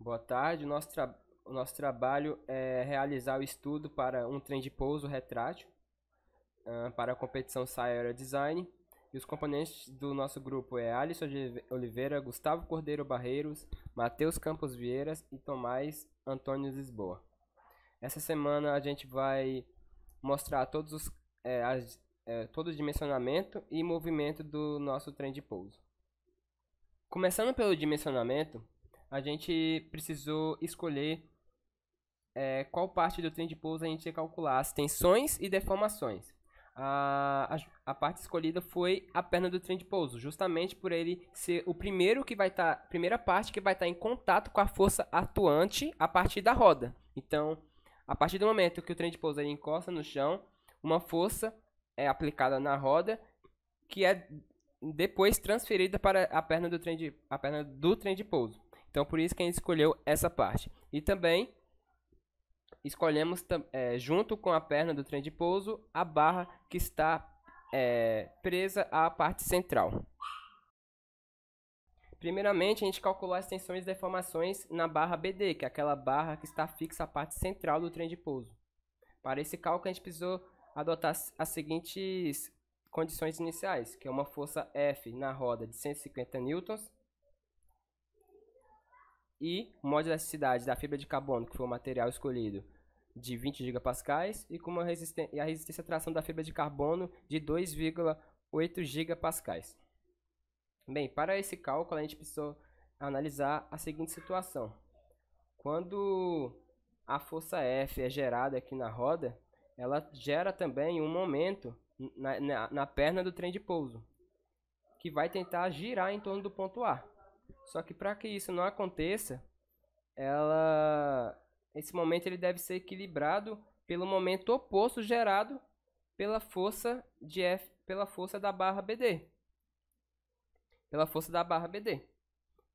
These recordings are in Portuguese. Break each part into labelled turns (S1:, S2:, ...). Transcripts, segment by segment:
S1: Boa tarde. O nosso trabalho é realizar o estudo para um trem de pouso retrátil para a competição SAI Aero Design. E os componentes do nosso grupo é Alisson Oliveira, Gustavo Cordeiro Barreiros, Matheus Campos Vieiras e Tomás Antônio Lisboa. Essa semana a gente vai mostrar todo o dimensionamento e movimento do nosso trem de pouso. Começando pelo dimensionamento, a gente precisou escolher qual parte do trem de pouso a gente ia calcular as tensões e deformações. A parte escolhida foi a perna do trem de pouso, justamente por ele ser o primeiro que vai estar, primeira parte que vai estar em contato com a força atuante a partir da roda. Então, a partir do momento que o trem de pouso ele encosta no chão, uma força é aplicada na roda que é depois transferida para a perna do trem de pouso. Então, por isso que a gente escolheu essa parte. E também escolhemos, junto com a perna do trem de pouso, a barra que está presa à parte central. Primeiramente, a gente calculou as tensões e deformações na barra BD, que é aquela barra que está fixa à parte central do trem de pouso. Para esse cálculo, a gente precisou adotar as seguintes condições iniciais, que é uma força F na roda de 150 newtons e modo de elasticidade da fibra de carbono, que foi o material escolhido, de 20 gigapascais e com a resistência à tração da fibra de carbono de 2,8 gigapascais. Bem, para esse cálculo a gente precisou analisar a seguinte situação. Quando a força F é gerada aqui na roda, ela gera também um momento na perna do trem de pouso, que vai tentar girar em torno do ponto A. Só que para que isso não aconteça, esse momento ele deve ser equilibrado pelo momento oposto gerado pela força de F, pela força da barra BD.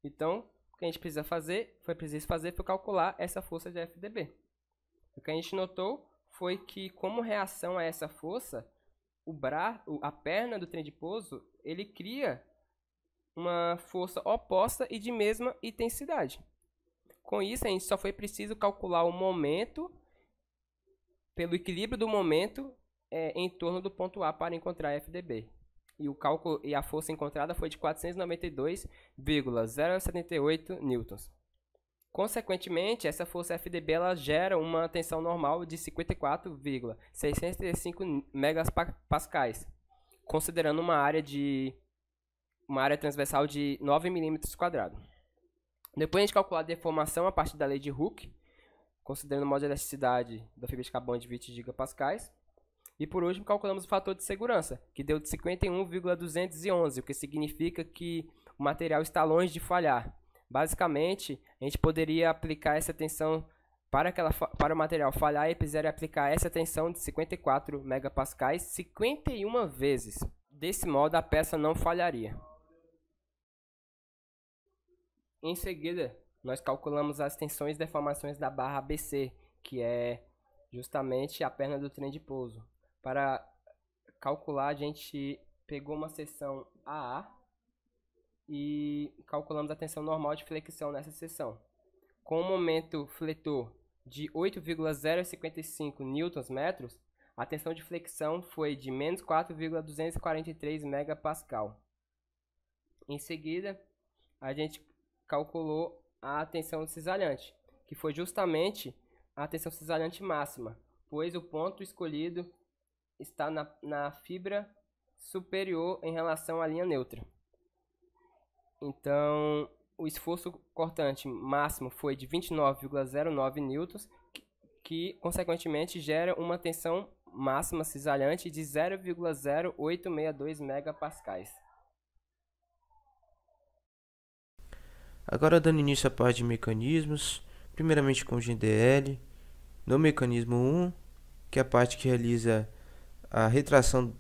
S1: Então, o que a gente foi preciso fazer foi calcular essa força de FDB. O que a gente notou foi que, como reação a essa força, a perna do trem de pouso, ele cria uma força oposta e de mesma intensidade. Com isso, a gente só foi preciso calcular o momento, pelo equilíbrio do momento, em torno do ponto A para encontrar FDB. E a força encontrada foi de 492,078 newtons. Consequentemente, essa força FDB ela gera uma tensão normal de 54,635 megapascais, considerando uma área transversal de 9 mm². Depois a gente calcular a deformação a partir da lei de Hooke, considerando o modo de elasticidade da fibra de carbono de 20 gigapascais. E por último, calculamos o fator de segurança, que deu de 51,211, o que significa que o material está longe de falhar. Basicamente, a gente poderia aplicar essa tensão para o material falhar e precisaria aplicar essa tensão de 54 megapascais 51 vezes. Desse modo, a peça não falharia. Em seguida, nós calculamos as tensões e deformações da barra ABC, que é justamente a perna do trem de pouso. Para calcular, a gente pegou uma seção AA e calculamos a tensão normal de flexão nessa seção. Com um momento fletor de 8,055 Nm, a tensão de flexão foi de menos 4,243 megapascal. Em seguida, a gente calculou a tensão cisalhante, que foi justamente a tensão cisalhante máxima, pois o ponto escolhido está na fibra superior em relação à linha neutra. Então, o esforço cortante máximo foi de 29,09 newtons, que consequentemente gera uma tensão máxima cisalhante de 0,0862 megapascais.
S2: Agora dando início à parte de mecanismos, primeiramente com o GDL, no mecanismo 1, que é a parte que realiza a retração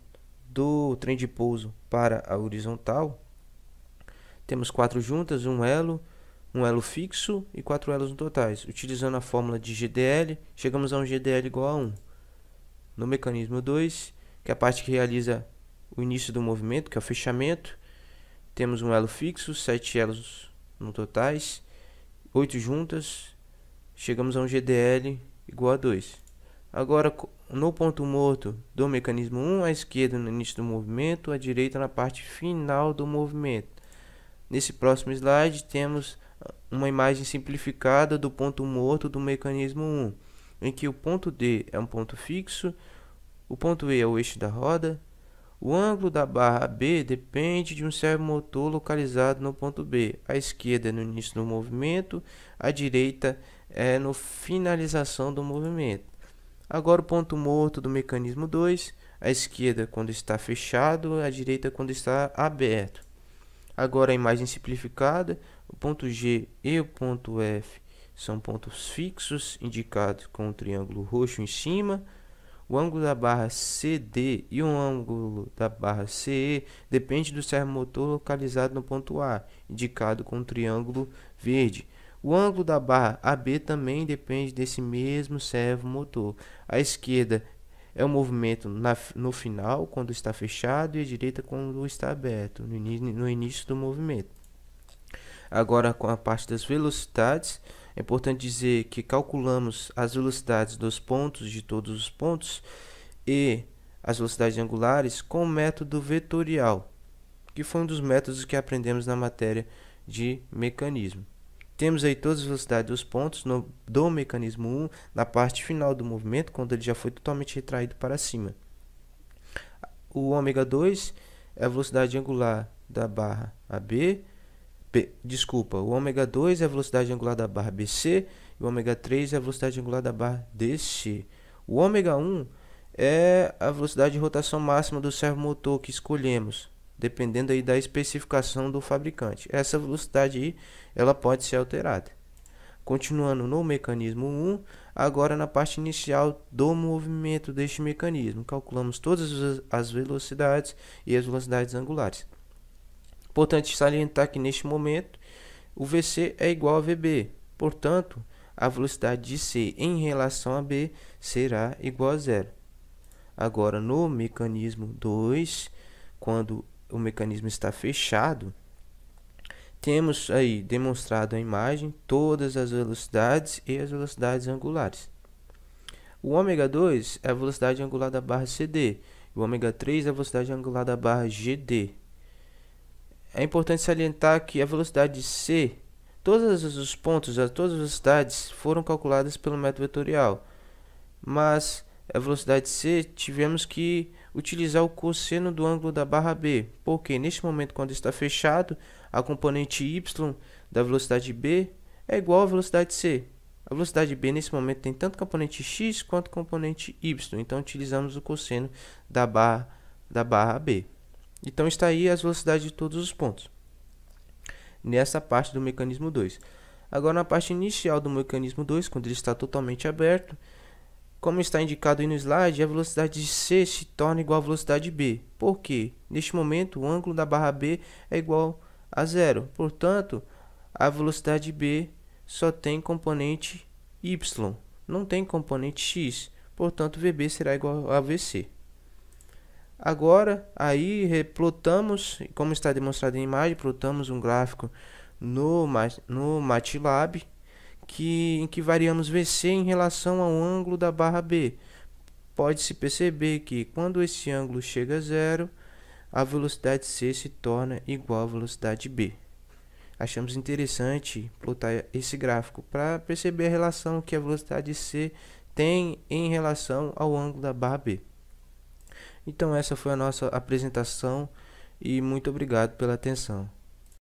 S2: do trem de pouso para a horizontal, temos 4 juntas, um elo fixo e 4 elos no totais. Utilizando a fórmula de GDL, chegamos a um GDL igual a 1. No mecanismo 2, que é a parte que realiza o início do movimento, que é o fechamento, temos um elo fixo, 7 elos no totais, 8 juntas, chegamos a um GDL igual a 2. Agora, no ponto morto do mecanismo 1, à esquerda no início do movimento, à direita na parte final do movimento. Nesse próximo slide, temos uma imagem simplificada do ponto morto do mecanismo 1, em que o ponto D é um ponto fixo, o ponto E é o eixo da roda, o ângulo da barra B depende de um servomotor localizado no ponto B. À esquerda é no início do movimento, à direita é no finalização do movimento. Agora o ponto morto do mecanismo 2, à esquerda quando está fechado, à direita quando está aberto. Agora a imagem simplificada, o ponto G e o ponto F são pontos fixos indicados com um triângulo roxo em cima. O ângulo da barra CD e o ângulo da barra CE depende do servomotor localizado no ponto A, indicado com um triângulo verde. O ângulo da barra AB também depende desse mesmo servomotor. À esquerda é o movimento no final, quando está fechado, e à direita quando está aberto, no início do movimento. Agora, com a parte das velocidades, é importante dizer que calculamos as velocidades dos pontos de todos os pontos e as velocidades angulares com o método vetorial, que foi um dos métodos que aprendemos na matéria de mecanismo. Temos aí todas as velocidades dos pontos do mecanismo 1 na parte final do movimento, quando ele já foi totalmente retraído para cima. O ômega 2 é a velocidade angular da barra AB. O ômega 2 é a velocidade angular da barra BC e o ômega 3 é a velocidade angular da barra DC. O ômega 1 é a velocidade de rotação máxima do servomotor que escolhemos, dependendo aí da especificação do fabricante. Essa velocidade aí, ela pode ser alterada. Continuando no mecanismo 1, agora na parte inicial do movimento deste mecanismo, calculamos todas as velocidades e as velocidades angulares. Importante salientar que neste momento o VC é igual a VB, portanto, a velocidade de C em relação a B será igual a zero. Agora, no mecanismo 2, quando o mecanismo está fechado, temos aí demonstrado a imagem todas as velocidades e as velocidades angulares. O ômega 2 é a velocidade angular da barra CD, e o ômega 3 é a velocidade angular da barra GD. É importante salientar que a velocidade de C, todos os pontos, todas as velocidades foram calculadas pelo método vetorial, mas a velocidade C tivemos que utilizar o cosseno do ângulo da barra B, porque neste momento, quando está fechado, a componente y da velocidade B é igual à velocidade C. A velocidade B nesse momento tem tanto componente x quanto componente y, então utilizamos o cosseno da barra B. Então está aí as velocidades de todos os pontos, nessa parte do mecanismo 2. Agora na parte inicial do mecanismo 2, quando ele está totalmente aberto, como está indicado aí no slide, a velocidade de C se torna igual à velocidade B. Por quê? Neste momento o ângulo da barra B é igual a zero, portanto a velocidade B só tem componente y, não tem componente x, portanto VB será igual a VC. Agora, aí plotamos, como está demonstrado em imagem, plotamos um gráfico no MATLAB, em que variamos VC em relação ao ângulo da barra B. Pode-se perceber que quando esse ângulo chega a zero, a velocidade C se torna igual à velocidade B. Achamos interessante plotar esse gráfico para perceber a relação que a velocidade C tem em relação ao ângulo da barra B. Então essa foi a nossa apresentação e muito obrigado pela atenção.